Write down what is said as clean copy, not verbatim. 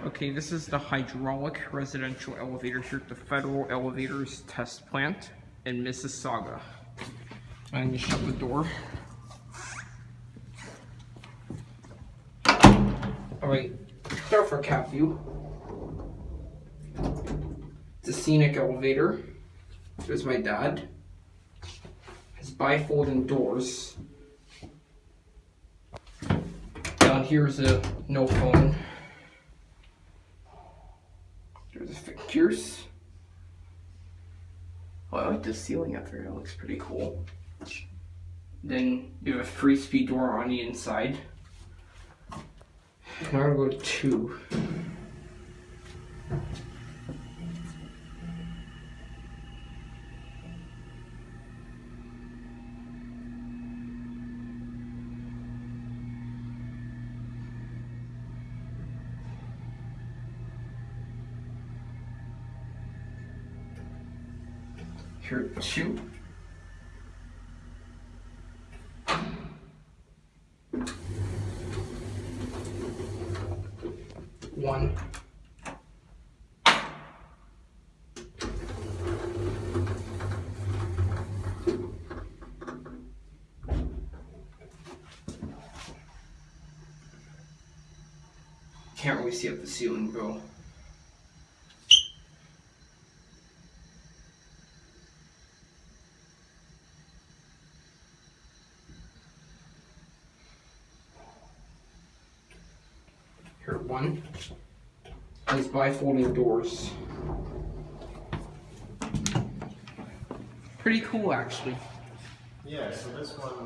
Okay, this is the hydraulic residential elevator here at the Federal Elevators Test Plant in Mississauga. And you shut the door. Alright, start for cap view. It's a scenic elevator. There's my dad. Has bifolding doors. Down here is a no phone. There's the fixtures. Oh, I like the ceiling up there, it looks pretty cool. Then you have a free speed door on the inside. Now I'm gonna go to 2. Here, 2. One. Can't really see up the ceiling though. Here, 1. Has bifolding doors. Pretty cool, actually. Yeah, so this one